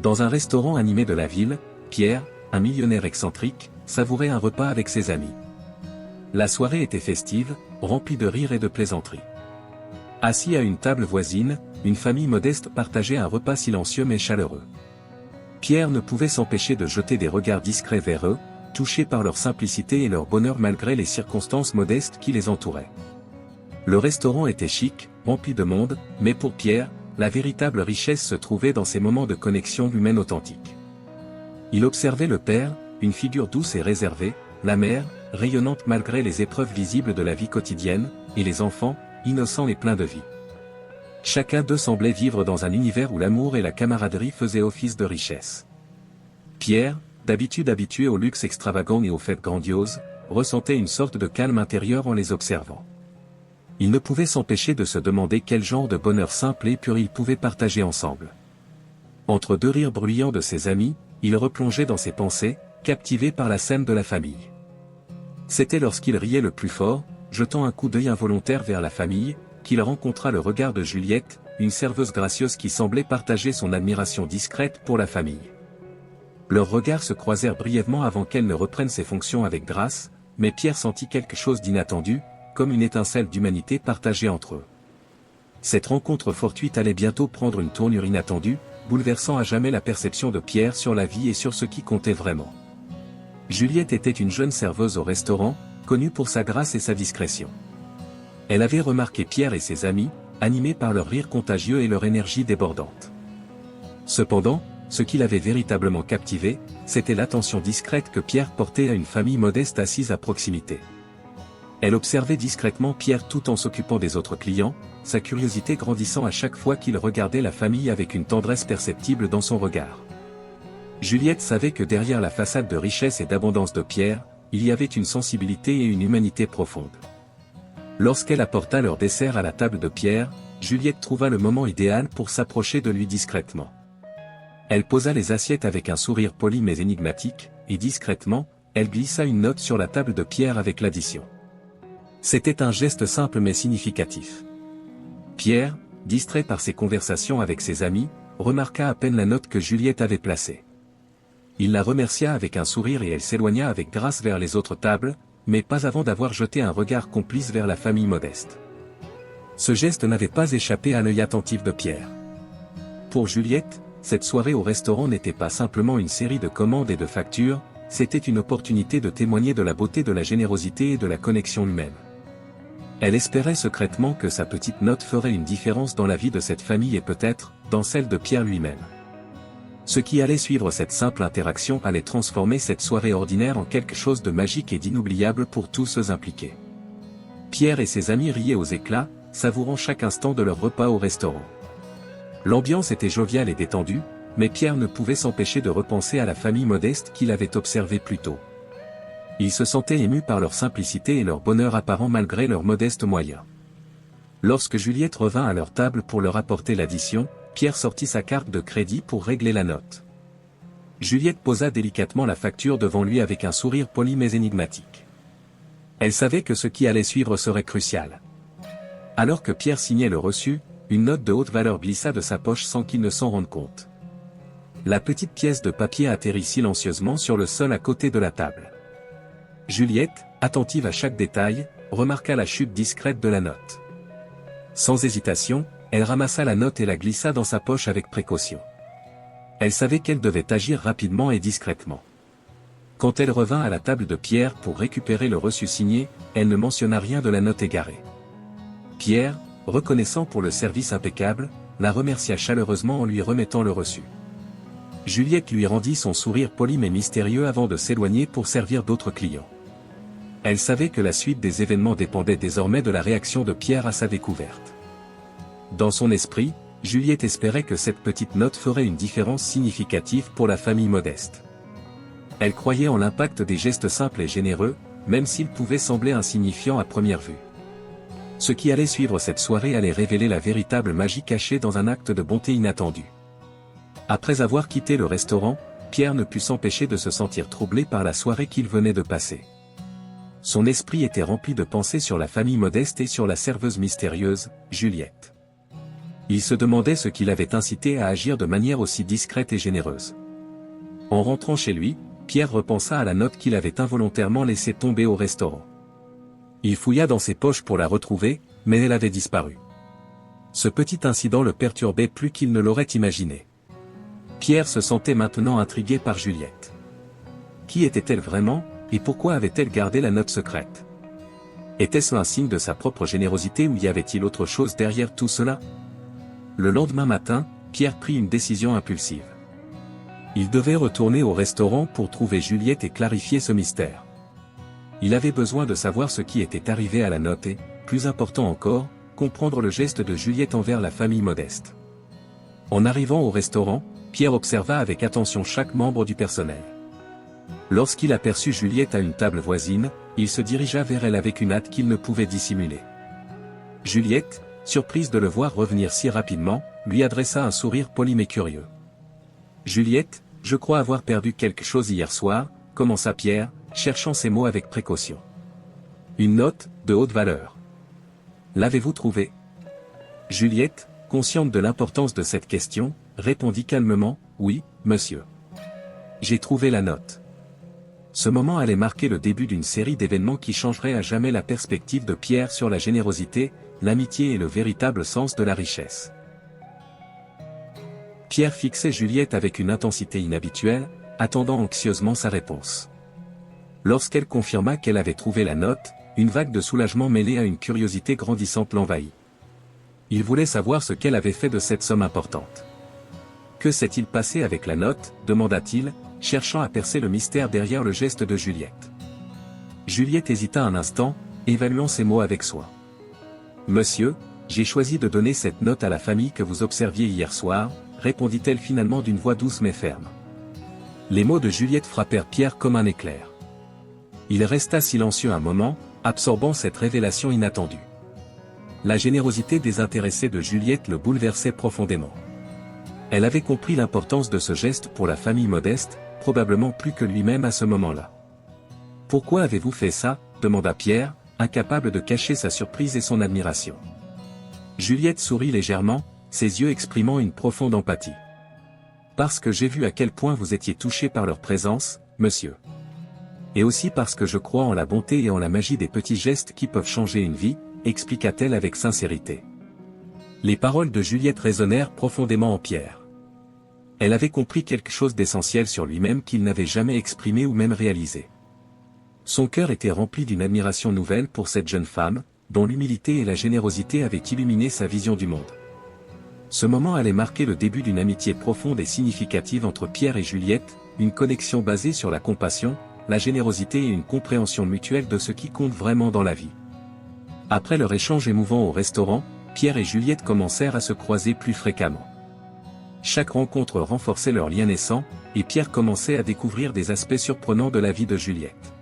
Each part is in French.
Dans un restaurant animé de la ville, Pierre, un millionnaire excentrique, savourait un repas avec ses amis. La soirée était festive, remplie de rires et de plaisanteries. Assis à une table voisine, une famille modeste partageait un repas silencieux mais chaleureux. Pierre ne pouvait s'empêcher de jeter des regards discrets vers eux, touché par leur simplicité et leur bonheur malgré les circonstances modestes qui les entouraient. Le restaurant était chic, rempli de monde, mais pour Pierre, la véritable richesse se trouvait dans ces moments de connexion humaine authentique. Il observait le père, une figure douce et réservée, la mère, rayonnante malgré les épreuves visibles de la vie quotidienne, et les enfants, innocents et pleins de vie. Chacun d'eux semblait vivre dans un univers où l'amour et la camaraderie faisaient office de richesse. Pierre, d'habitude habitué au luxe extravagant et aux fêtes grandioses, ressentait une sorte de calme intérieur en les observant. Il ne pouvait s'empêcher de se demander quel genre de bonheur simple et pur ils pouvaient partager ensemble. Entre deux rires bruyants de ses amis, il replongeait dans ses pensées, captivé par la scène de la famille. C'était lorsqu'il riait le plus fort, jetant un coup d'œil involontaire vers la famille, qu'il rencontra le regard de Juliette, une serveuse gracieuse qui semblait partager son admiration discrète pour la famille. Leurs regards se croisèrent brièvement avant qu'elle ne reprenne ses fonctions avec grâce, mais Pierre sentit quelque chose d'inattendu, comme une étincelle d'humanité partagée entre eux. Cette rencontre fortuite allait bientôt prendre une tournure inattendue, bouleversant à jamais la perception de Pierre sur la vie et sur ce qui comptait vraiment. Juliette était une jeune serveuse au restaurant, connue pour sa grâce et sa discrétion. Elle avait remarqué Pierre et ses amis, animés par leur rire contagieux et leur énergie débordante. Cependant, ce qui l'avait véritablement captivé, c'était l'attention discrète que Pierre portait à une famille modeste assise à proximité. Elle observait discrètement Pierre tout en s'occupant des autres clients, sa curiosité grandissant à chaque fois qu'il regardait la famille avec une tendresse perceptible dans son regard. Juliette savait que derrière la façade de richesse et d'abondance de Pierre, il y avait une sensibilité et une humanité profonde. Lorsqu'elle apporta leur dessert à la table de Pierre, Juliette trouva le moment idéal pour s'approcher de lui discrètement. Elle posa les assiettes avec un sourire poli mais énigmatique, et discrètement, elle glissa une note sur la table de Pierre avec l'addition. C'était un geste simple mais significatif. Pierre, distrait par ses conversations avec ses amis, remarqua à peine la note que Juliette avait placée. Il la remercia avec un sourire et elle s'éloigna avec grâce vers les autres tables, mais pas avant d'avoir jeté un regard complice vers la famille modeste. Ce geste n'avait pas échappé à l'œil attentif de Pierre. Pour Juliette, cette soirée au restaurant n'était pas simplement une série de commandes et de factures, c'était une opportunité de témoigner de la beauté de la générosité et de la connexion humaine. Elle espérait secrètement que sa petite note ferait une différence dans la vie de cette famille et peut-être, dans celle de Pierre lui-même. Ce qui allait suivre cette simple interaction allait transformer cette soirée ordinaire en quelque chose de magique et d'inoubliable pour tous ceux impliqués. Pierre et ses amis riaient aux éclats, savourant chaque instant de leur repas au restaurant. L'ambiance était joviale et détendue, mais Pierre ne pouvait s'empêcher de repenser à la famille modeste qu'il avait observée plus tôt. Il se sentait ému par leur simplicité et leur bonheur apparent malgré leurs modestes moyens. Lorsque Juliette revint à leur table pour leur apporter l'addition, Pierre sortit sa carte de crédit pour régler la note. Juliette posa délicatement la facture devant lui avec un sourire poli mais énigmatique. Elle savait que ce qui allait suivre serait crucial. Alors que Pierre signait le reçu, une note de haute valeur glissa de sa poche sans qu'il ne s'en rende compte. La petite pièce de papier atterrit silencieusement sur le sol à côté de la table. Juliette, attentive à chaque détail, remarqua la chute discrète de la note. Sans hésitation, elle ramassa la note et la glissa dans sa poche avec précaution. Elle savait qu'elle devait agir rapidement et discrètement. Quand elle revint à la table de Pierre pour récupérer le reçu signé, elle ne mentionna rien de la note égarée. Pierre, reconnaissant pour le service impeccable, la remercia chaleureusement en lui remettant le reçu. Juliette lui rendit son sourire poli mais mystérieux avant de s'éloigner pour servir d'autres clients. Elle savait que la suite des événements dépendait désormais de la réaction de Pierre à sa découverte. Dans son esprit, Juliette espérait que cette petite note ferait une différence significative pour la famille modeste. Elle croyait en l'impact des gestes simples et généreux, même s'ils pouvaient sembler insignifiants à première vue. Ce qui allait suivre cette soirée allait révéler la véritable magie cachée dans un acte de bonté inattendu. Après avoir quitté le restaurant, Pierre ne put s'empêcher de se sentir troublé par la soirée qu'il venait de passer. Son esprit était rempli de pensées sur la famille modeste et sur la serveuse mystérieuse, Juliette. Il se demandait ce qui l'avait incité à agir de manière aussi discrète et généreuse. En rentrant chez lui, Pierre repensa à la note qu'il avait involontairement laissée tomber au restaurant. Il fouilla dans ses poches pour la retrouver, mais elle avait disparu. Ce petit incident le perturbait plus qu'il ne l'aurait imaginé. Pierre se sentait maintenant intrigué par Juliette. Qui était-elle vraiment, et pourquoi avait-elle gardé la note secrète? Était-ce un signe de sa propre générosité ou y avait-il autre chose derrière tout cela? Le lendemain matin, Pierre prit une décision impulsive. Il devait retourner au restaurant pour trouver Juliette et clarifier ce mystère. Il avait besoin de savoir ce qui était arrivé à la note et, plus important encore, comprendre le geste de Juliette envers la famille Modeste. En arrivant au restaurant, Pierre observa avec attention chaque membre du personnel. Lorsqu'il aperçut Juliette à une table voisine, il se dirigea vers elle avec une hâte qu'il ne pouvait dissimuler. Juliette, surprise de le voir revenir si rapidement, lui adressa un sourire poli mais curieux. « Juliette, je crois avoir perdu quelque chose hier soir », commença Pierre, cherchant ses mots avec précaution. « Une note, de haute valeur. L'avez-vous trouvée » Juliette, consciente de l'importance de cette question, répondit calmement, « Oui, monsieur. J'ai trouvé la note. » Ce moment allait marquer le début d'une série d'événements qui changeraient à jamais la perspective de Pierre sur la générosité, l'amitié et le véritable sens de la richesse. Pierre fixait Juliette avec une intensité inhabituelle, attendant anxieusement sa réponse. Lorsqu'elle confirma qu'elle avait trouvé la note, une vague de soulagement mêlée à une curiosité grandissante l'envahit. Il voulait savoir ce qu'elle avait fait de cette somme importante. « Que s'est-il passé avec la note » demanda-t-il, cherchant à percer le mystère derrière le geste de Juliette. Juliette hésita un instant, évaluant ses mots avec soin. « Monsieur, j'ai choisi de donner cette note à la famille que vous observiez hier soir, » répondit-elle finalement d'une voix douce mais ferme. Les mots de Juliette frappèrent Pierre comme un éclair. Il resta silencieux un moment, absorbant cette révélation inattendue. La générosité désintéressée de Juliette le bouleversait profondément. Elle avait compris l'importance de ce geste pour la famille Modeste, probablement plus que lui-même à ce moment-là. « Pourquoi avez-vous fait ça » demanda Pierre, incapable de cacher sa surprise et son admiration. Juliette sourit légèrement, ses yeux exprimant une profonde empathie. « Parce que j'ai vu à quel point vous étiez touché par leur présence, monsieur. Et aussi parce que je crois en la bonté et en la magie des petits gestes qui peuvent changer une vie, » expliqua-t-elle avec sincérité. Les paroles de Juliette résonnèrent profondément en Pierre. Elle avait compris quelque chose d'essentiel sur lui-même qu'il n'avait jamais exprimé ou même réalisé. Son cœur était rempli d'une admiration nouvelle pour cette jeune femme, dont l'humilité et la générosité avaient illuminé sa vision du monde. Ce moment allait marquer le début d'une amitié profonde et significative entre Pierre et Juliette, une connexion basée sur la compassion, la générosité et une compréhension mutuelle de ce qui compte vraiment dans la vie. Après leur échange émouvant au restaurant, Pierre et Juliette commencèrent à se croiser plus fréquemment. Chaque rencontre renforçait leur lien naissant, et Pierre commençait à découvrir des aspects surprenants de la vie de Juliette.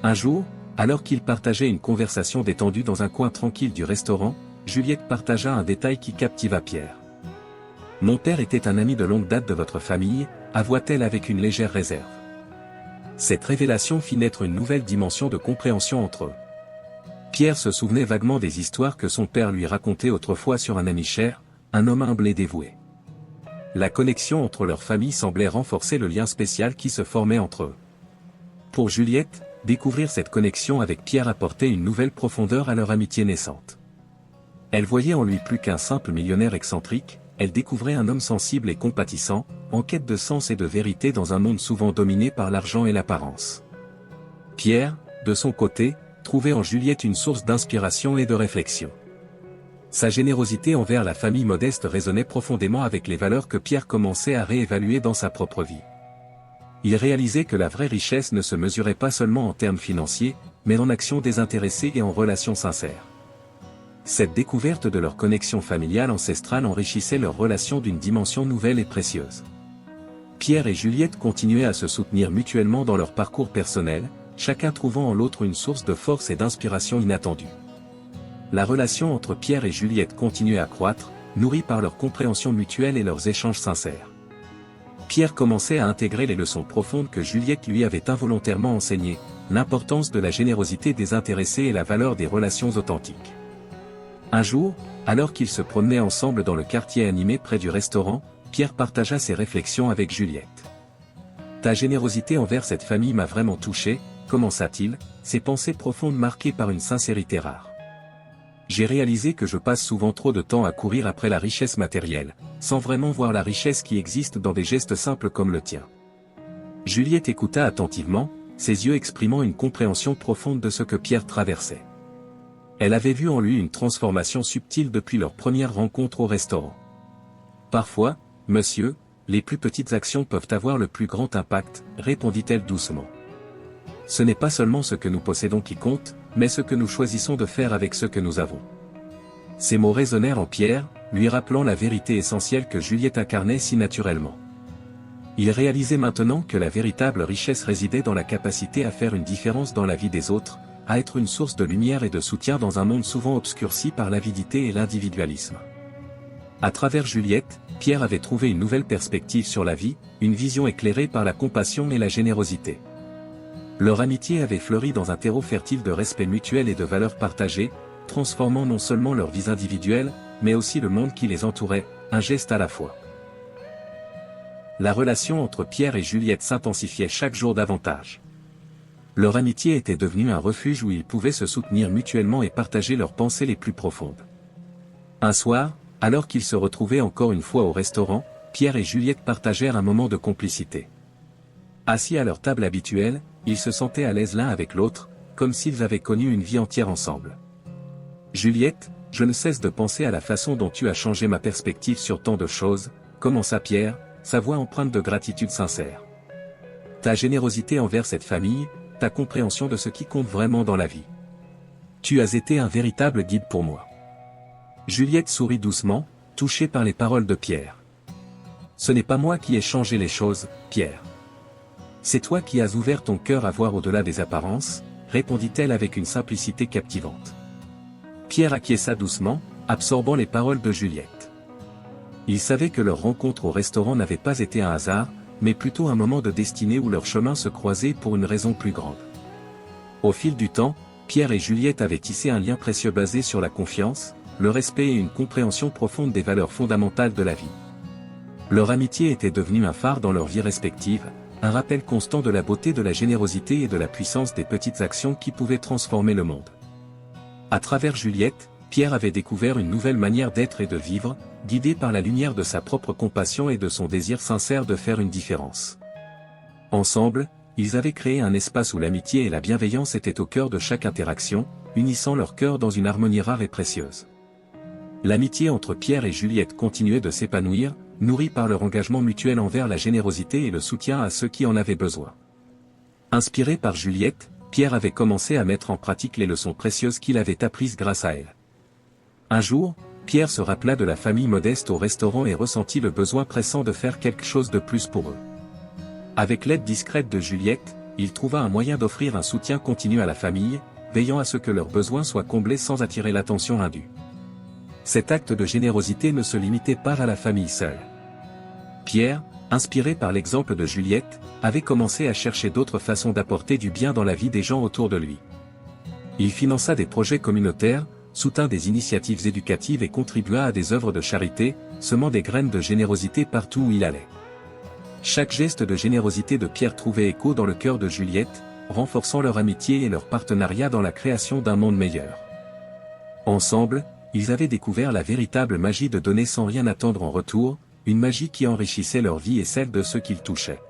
Un jour, alors qu'ils partageaient une conversation détendue dans un coin tranquille du restaurant, Juliette partagea un détail qui captiva Pierre. « Mon père était un ami de longue date de votre famille », avoua-t-elle avec une légère réserve. Cette révélation fit naître une nouvelle dimension de compréhension entre eux. Pierre se souvenait vaguement des histoires que son père lui racontait autrefois sur un ami cher, un homme humble et dévoué. La connexion entre leurs familles semblait renforcer le lien spécial qui se formait entre eux. Pour Juliette, découvrir cette connexion avec Pierre apportait une nouvelle profondeur à leur amitié naissante. Elle voyait en lui plus qu'un simple millionnaire excentrique, elle découvrait un homme sensible et compatissant, en quête de sens et de vérité dans un monde souvent dominé par l'argent et l'apparence. Pierre, de son côté, trouvait en Juliette une source d'inspiration et de réflexion. Sa générosité envers la famille Modeste résonnait profondément avec les valeurs que Pierre commençait à réévaluer dans sa propre vie. Il réalisait que la vraie richesse ne se mesurait pas seulement en termes financiers, mais en actions désintéressées et en relations sincères. Cette découverte de leur connexion familiale ancestrale enrichissait leur relation d'une dimension nouvelle et précieuse. Pierre et Juliette continuaient à se soutenir mutuellement dans leur parcours personnel, chacun trouvant en l'autre une source de force et d'inspiration inattendue. La relation entre Pierre et Juliette continuait à croître, nourrie par leur compréhension mutuelle et leurs échanges sincères. Pierre commençait à intégrer les leçons profondes que Juliette lui avait involontairement enseignées, l'importance de la générosité désintéressée et la valeur des relations authentiques. Un jour, alors qu'ils se promenaient ensemble dans le quartier animé près du restaurant, Pierre partagea ses réflexions avec Juliette. « Ta générosité envers cette famille m'a vraiment touché », commença-t-il, ses pensées profondes marquées par une sincérité rare. « J'ai réalisé que je passe souvent trop de temps à courir après la richesse matérielle, sans vraiment voir la richesse qui existe dans des gestes simples comme le tien. » Juliette écouta attentivement, ses yeux exprimant une compréhension profonde de ce que Pierre traversait. Elle avait vu en lui une transformation subtile depuis leur première rencontre au restaurant. « Parfois, monsieur, les plus petites actions peuvent avoir le plus grand impact, répondit-elle doucement. Ce n'est pas seulement ce que nous possédons qui compte, mais ce que nous choisissons de faire avec ce que nous avons. » Ces mots résonnèrent en Pierre, lui rappelant la vérité essentielle que Juliette incarnait si naturellement. Il réalisait maintenant que la véritable richesse résidait dans la capacité à faire une différence dans la vie des autres, à être une source de lumière et de soutien dans un monde souvent obscurci par l'avidité et l'individualisme. À travers Juliette, Pierre avait trouvé une nouvelle perspective sur la vie, une vision éclairée par la compassion et la générosité. Leur amitié avait fleuri dans un terreau fertile de respect mutuel et de valeurs partagées, transformant non seulement leurs vies individuelles, mais aussi le monde qui les entourait, un geste à la fois. La relation entre Pierre et Juliette s'intensifiait chaque jour davantage. Leur amitié était devenue un refuge où ils pouvaient se soutenir mutuellement et partager leurs pensées les plus profondes. Un soir, alors qu'ils se retrouvaient encore une fois au restaurant, Pierre et Juliette partagèrent un moment de complicité. Assis à leur table habituelle, ils se sentaient à l'aise l'un avec l'autre, comme s'ils avaient connu une vie entière ensemble. « Juliette, je ne cesse de penser à la façon dont tu as changé ma perspective sur tant de choses, » commença Pierre, sa voix empreinte de gratitude sincère. « Ta générosité envers cette famille, ta compréhension de ce qui compte vraiment dans la vie. Tu as été un véritable guide pour moi. » Juliette sourit doucement, touchée par les paroles de Pierre. « Ce n'est pas moi qui ai changé les choses, Pierre. C'est toi qui as ouvert ton cœur à voir au-delà des apparences, » répondit-elle avec une simplicité captivante. Pierre acquiesça doucement, absorbant les paroles de Juliette. Il savait que leur rencontre au restaurant n'avait pas été un hasard, mais plutôt un moment de destinée où leurs chemins se croisaient pour une raison plus grande. Au fil du temps, Pierre et Juliette avaient tissé un lien précieux basé sur la confiance, le respect et une compréhension profonde des valeurs fondamentales de la vie. Leur amitié était devenue un phare dans leurs vies respectives, un rappel constant de la beauté de la générosité et de la puissance des petites actions qui pouvaient transformer le monde. À travers Juliette, Pierre avait découvert une nouvelle manière d'être et de vivre, guidé par la lumière de sa propre compassion et de son désir sincère de faire une différence. Ensemble, ils avaient créé un espace où l'amitié et la bienveillance étaient au cœur de chaque interaction, unissant leurs cœurs dans une harmonie rare et précieuse. L'amitié entre Pierre et Juliette continuait de s'épanouir, nourrie par leur engagement mutuel envers la générosité et le soutien à ceux qui en avaient besoin. Inspiré par Juliette, Pierre avait commencé à mettre en pratique les leçons précieuses qu'il avait apprises grâce à elle. Un jour, Pierre se rappela de la famille modeste au restaurant et ressentit le besoin pressant de faire quelque chose de plus pour eux. Avec l'aide discrète de Juliette, il trouva un moyen d'offrir un soutien continu à la famille, veillant à ce que leurs besoins soient comblés sans attirer l'attention indue. Cet acte de générosité ne se limitait pas à la famille seule. Pierre, inspiré par l'exemple de Juliette, avait commencé à chercher d'autres façons d'apporter du bien dans la vie des gens autour de lui. Il finança des projets communautaires, soutint des initiatives éducatives et contribua à des œuvres de charité, semant des graines de générosité partout où il allait. Chaque geste de générosité de Pierre trouvait écho dans le cœur de Juliette, renforçant leur amitié et leur partenariat dans la création d'un monde meilleur. Ensemble, ils avaient découvert la véritable magie de donner sans rien attendre en retour, une magie qui enrichissait leur vie et celle de ceux qu'ils touchaient.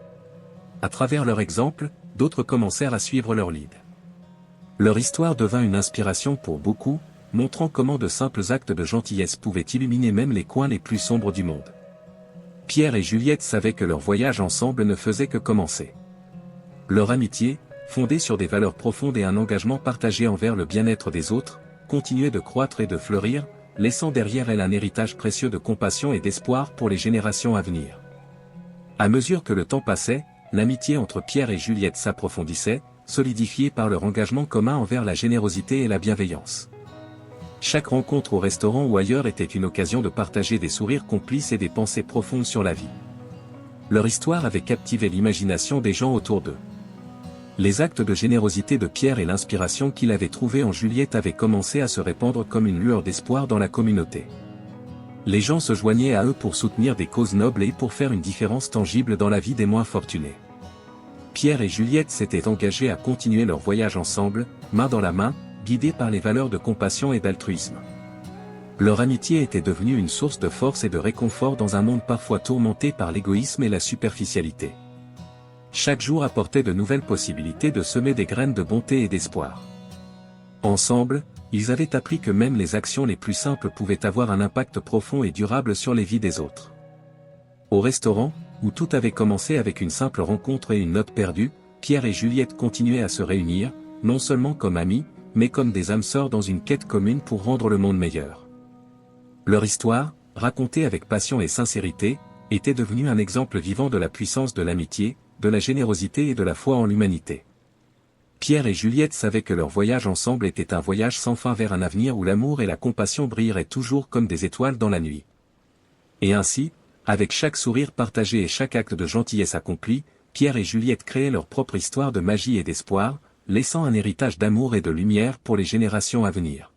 À travers leur exemple, d'autres commencèrent à suivre leur lead. Leur histoire devint une inspiration pour beaucoup, montrant comment de simples actes de gentillesse pouvaient illuminer même les coins les plus sombres du monde. Pierre et Juliette savaient que leur voyage ensemble ne faisait que commencer. Leur amitié, fondée sur des valeurs profondes et un engagement partagé envers le bien-être des autres, continuait de croître et de fleurir, laissant derrière elle un héritage précieux de compassion et d'espoir pour les générations à venir. À mesure que le temps passait, l'amitié entre Pierre et Juliette s'approfondissait, solidifiée par leur engagement commun envers la générosité et la bienveillance. Chaque rencontre au restaurant ou ailleurs était une occasion de partager des sourires complices et des pensées profondes sur la vie. Leur histoire avait captivé l'imagination des gens autour d'eux. Les actes de générosité de Pierre et l'inspiration qu'il avait trouvée en Juliette avaient commencé à se répandre comme une lueur d'espoir dans la communauté. Les gens se joignaient à eux pour soutenir des causes nobles et pour faire une différence tangible dans la vie des moins fortunés. Pierre et Juliette s'étaient engagés à continuer leur voyage ensemble, main dans la main, guidés par les valeurs de compassion et d'altruisme. Leur amitié était devenue une source de force et de réconfort dans un monde parfois tourmenté par l'égoïsme et la superficialité. Chaque jour apportait de nouvelles possibilités de semer des graines de bonté et d'espoir. Ensemble, ils avaient appris que même les actions les plus simples pouvaient avoir un impact profond et durable sur les vies des autres. Au restaurant, où tout avait commencé avec une simple rencontre et une note perdue, Pierre et Juliette continuaient à se réunir, non seulement comme amis, mais comme des âmes sœurs dans une quête commune pour rendre le monde meilleur. Leur histoire, racontée avec passion et sincérité, était devenue un exemple vivant de la puissance de l'amitié, de la générosité et de la foi en l'humanité. Pierre et Juliette savaient que leur voyage ensemble était un voyage sans fin vers un avenir où l'amour et la compassion brilleraient toujours comme des étoiles dans la nuit. Et ainsi, avec chaque sourire partagé et chaque acte de gentillesse accompli, Pierre et Juliette créaient leur propre histoire de magie et d'espoir, laissant un héritage d'amour et de lumière pour les générations à venir.